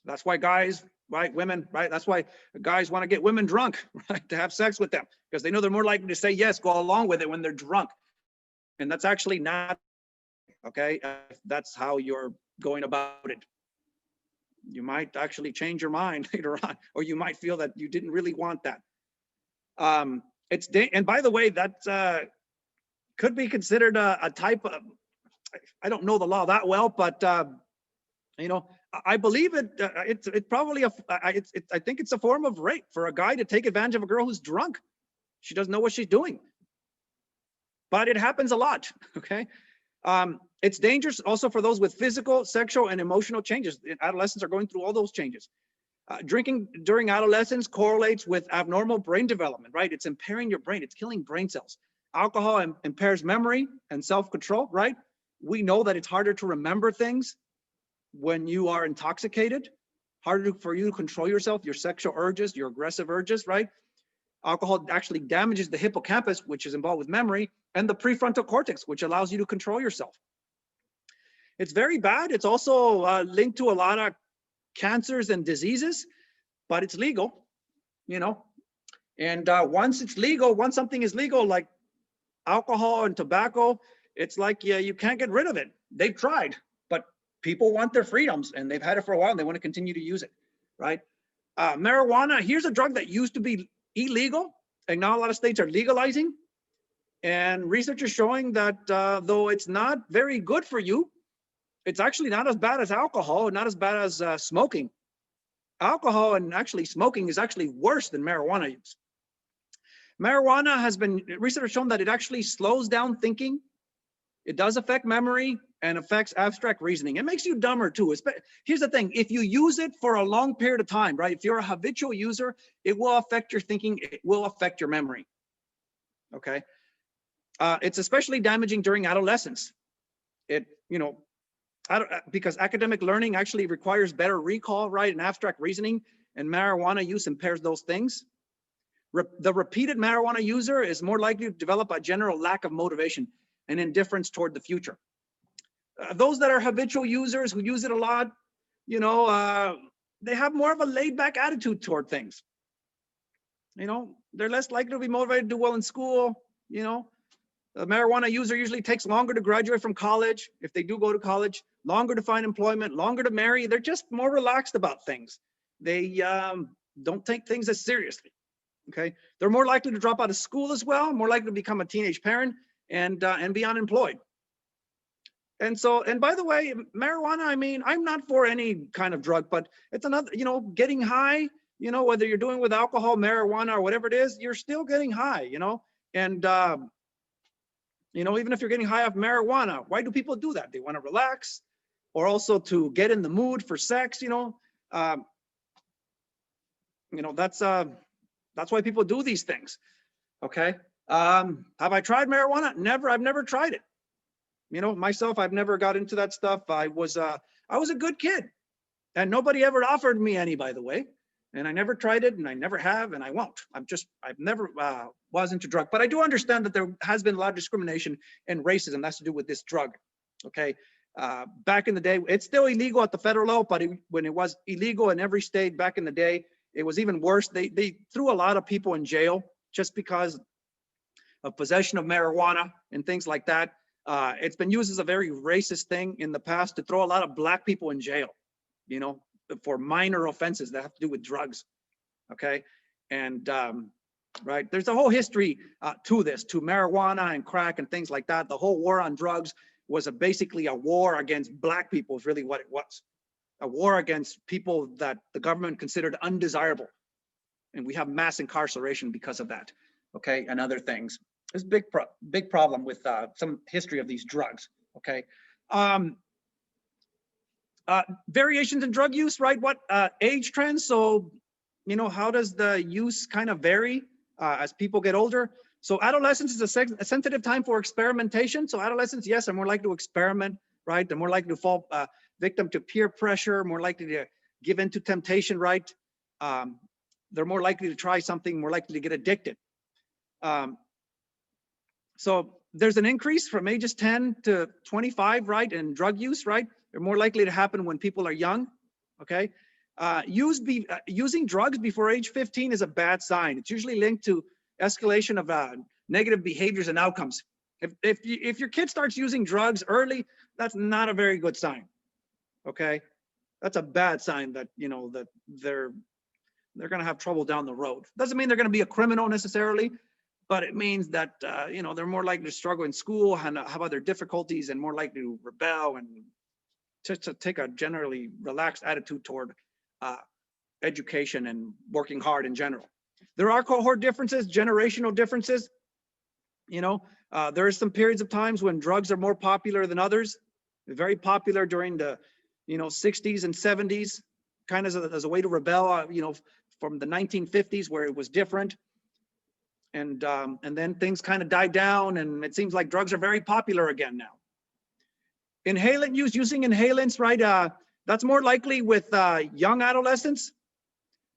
That's why guys, right, women, right, that's why guys want to get women drunk, right, to have sex with them, because they know they're more likely to say yes, go along with it when they're drunk. And that's actually not, okay, if that's how you're going about it. You might actually change your mind later on, or you might feel that you didn't really want that. And by the way, that could be considered a type of, I don't know the law that well, but you know, I believe it's probably I think it's a form of rape for a guy to take advantage of a girl who's drunk. She doesn't know what she's doing, but it happens a lot. Okay. It's dangerous also for those with physical, sexual, and emotional changes. Adolescents are going through all those changes. Drinking during adolescence correlates with abnormal brain development, right? It's impairing your brain. It's killing brain cells. Alcohol impairs memory and self-control, right? We know that it's harder to remember things when you are intoxicated, harder for you to control yourself, your sexual urges, your aggressive urges, right? Alcohol actually damages the hippocampus, which is involved with memory, and the prefrontal cortex, which allows you to control yourself. It's very bad. It's also linked to a lot of cancers and diseases, but it's legal, you know. And once it's legal, once something is legal, like alcohol and tobacco, it's like, yeah, you can't get rid of it. They've tried, but people want their freedoms, and they've had it for a while, and they want to continue to use it, right? Marijuana, here's a drug that used to be illegal, and now a lot of states are legalizing. And research is showing that though it's not very good for you, it's actually not as bad as alcohol, not as bad as smoking. Alcohol and actually smoking is actually worse than marijuana use. Marijuana has been, research has shown that it actually slows down thinking. It does affect memory and affects abstract reasoning. It makes you dumber too. Here's the thing, if you use it for a long period of time, right? If you're a habitual user, it will affect your thinking, it will affect your memory, okay? It's especially damaging during adolescence. It, you know, because academic learning actually requires better recall, right, and abstract reasoning, and marijuana use impairs those things. The repeated marijuana user is more likely to develop a general lack of motivation and indifference toward the future. Those that are habitual users who use it a lot, you know, they have more of a laid back attitude toward things. You know, they're less likely to be motivated to do well in school. You know, a marijuana user usually takes longer to graduate from college, if they do go to college, longer to find employment, longer to marry. They're just more relaxed about things. They don't take things as seriously. Okay, they're more likely to drop out of school as well, more likely to become a teenage parent and be unemployed. And so, and by the way, marijuana, I mean, I'm not for any kind of drug, but it's another, you know, getting high, you know, whether you're doing with alcohol, marijuana, or whatever it is, you're still getting high, you know, and you know, even if you're getting high off marijuana, why do people do that? They want to relax, or also to get in the mood for sex, you know. That's why people do these things. Okay. Have I tried marijuana? Never. I've never tried it. You know, myself, I've never got into that stuff. I was a good kid, and nobody ever offered me any, by the way. And I never tried it, and I never have, and I won't. I've never was into drug, but I do understand that there has been a lot of discrimination and racism that's to do with this drug. Okay. Back in the day, it's still illegal at the federal level, but when it was illegal in every state back in the day, it was even worse. They threw a lot of people in jail just because of possession of marijuana and things like that. It's been used as a very racist thing in the past to throw a lot of Black people in jail, you know, for minor offenses that have to do with drugs. Okay. And right, there's a whole history to this, to marijuana and crack and things like that. The whole war on drugs was basically a war against Black people, is really what it was. A war against people that the government considered undesirable. And we have mass incarceration because of that. Okay, and other things. There's a big problem with some history of these drugs. Okay. Variations in drug use, right? What age trends? So, you know, how does the use kind of vary as people get older? So adolescence is a sensitive time for experimentation. So adolescents, yes, are more likely to experiment, right? They're more likely to fall victim to peer pressure, more likely to give in to temptation, right? They're more likely to try something, more likely to get addicted. So there's an increase from ages 10 to 25, right? In drug use, right? They're more likely to happen when people are young, okay? Using drugs before age 15 is a bad sign. It's usually linked to escalation of negative behaviors and outcomes. If your kid starts using drugs early, that's not a very good sign, okay? That's a bad sign that, you know, that they're going to have trouble down the road. Doesn't mean they're going to be a criminal necessarily, but it means that, you know, they're more likely to struggle in school and have other difficulties and more likely to rebel and to take a generally relaxed attitude toward education and working hard in general. There are cohort differences, generational differences. You know, there are some periods of times when drugs are more popular than others. They're very popular during the, you know, 60s and 70s, kind of as a way to rebel, you know, from the 1950s where it was different. And then things kind of died down, and it seems like drugs are very popular again now. Inhalant use, using inhalants, right? That's more likely with young adolescents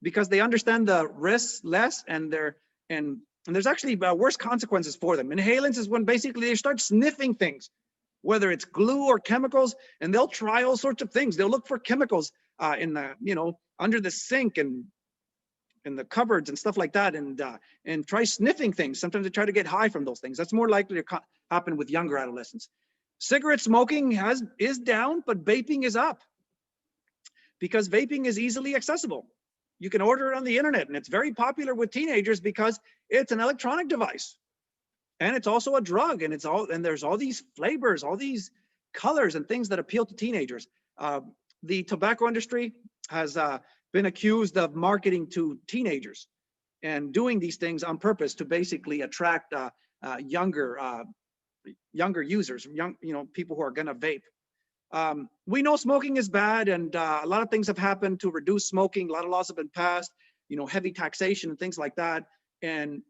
because they understand the risks less, and there's actually worse consequences for them. Inhalants is when basically they start sniffing things, whether it's glue or chemicals, and they'll try all sorts of things. They'll look for chemicals in the, you know, under the sink and in the cupboards and stuff like that, and try sniffing things. Sometimes they try to get high from those things. That's more likely to happen with younger adolescents. Cigarette smoking is down, but vaping is up because vaping is easily accessible. You can order it on the internet, and it's very popular with teenagers because it's an electronic device, and it's also a drug, and there's all these flavors, all these colors and things that appeal to teenagers. The tobacco industry has been accused of marketing to teenagers and doing these things on purpose to basically attract younger users, people who are going to vape. We know smoking is bad, and a lot of things have happened to reduce smoking. A lot of laws have been passed, you know, heavy taxation and things like that. And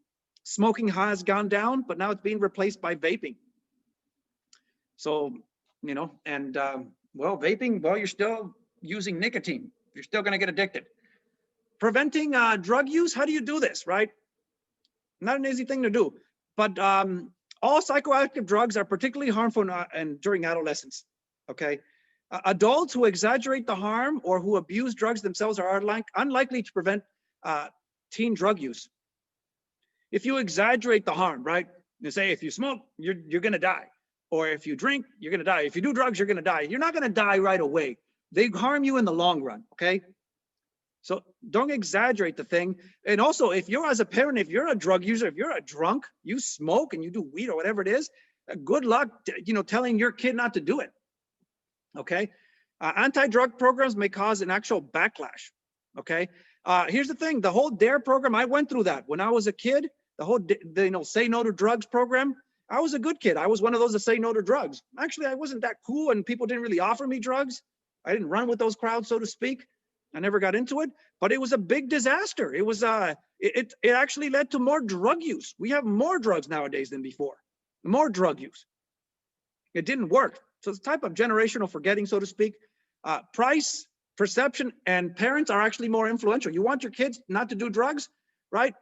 smoking has gone down, but now it's being replaced by vaping. So, you know, and Well, vaping, well, you're still using nicotine. You're still going to get addicted. Preventing drug use, how do you do this, right? Not an easy thing to do, but all psychoactive drugs are particularly harmful and during adolescence, okay? Adults who exaggerate the harm or who abuse drugs themselves are unlikely to prevent teen drug use. If you exaggerate the harm, right? You say, if you smoke, you're going to die. Or if you drink, you're going to die. If you do drugs, you're going to die. You're not going to die right away. They harm you in the long run, okay? So don't exaggerate the thing. And also, if you're, as a parent, if you're a drug user, if you're a drunk, you smoke and you do weed or whatever it is, good luck, telling your kid not to do it, okay? Anti-drug programs may cause an actual backlash, okay? Here's the thing, the whole DARE program, I went through that. When I was a kid, the whole, Say No to Drugs program, I was a good kid. I was one of those that say no to drugs. Actually, I wasn't that cool and people didn't really offer me drugs. I didn't run with those crowds, so to speak. I never got into it, but it was a big disaster. It was, it actually led to more drug use. We have more drugs nowadays than before, more drug use. It didn't work. So it's a type of generational forgetting, so to speak. Price, perception, and parents are actually more influential. You want your kids not to do drugs, right?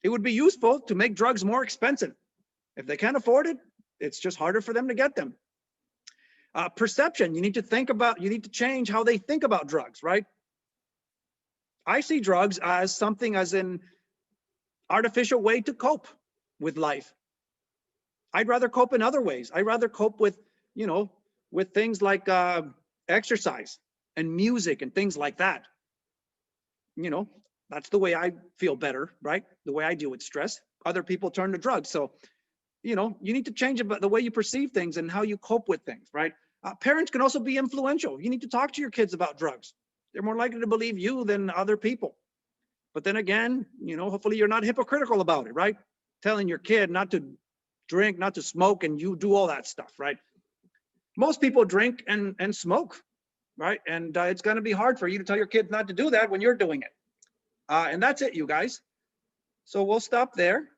It would be useful to make drugs more expensive. If they can't afford it, it's just harder for them to get them. Perception, you need to change how they think about drugs, right? I see drugs as something as an artificial way to cope with life. I'd rather cope in other ways. I'd rather cope with, with things like exercise and music and things like that. That's the way I feel better, right? The way I deal with stress. Other people turn to drugs. So, you need to change the way you perceive things and how you cope with things, right? Parents can also be influential. You need to talk to your kids about drugs. They're more likely to believe you than other people. But then again, hopefully you're not hypocritical about it, right? Telling your kid not to drink, not to smoke, and you do all that stuff, right? Most people drink and smoke, right? And it's going to be hard for you to tell your kids not to do that when you're doing it. And that's it, you guys. So we'll stop there.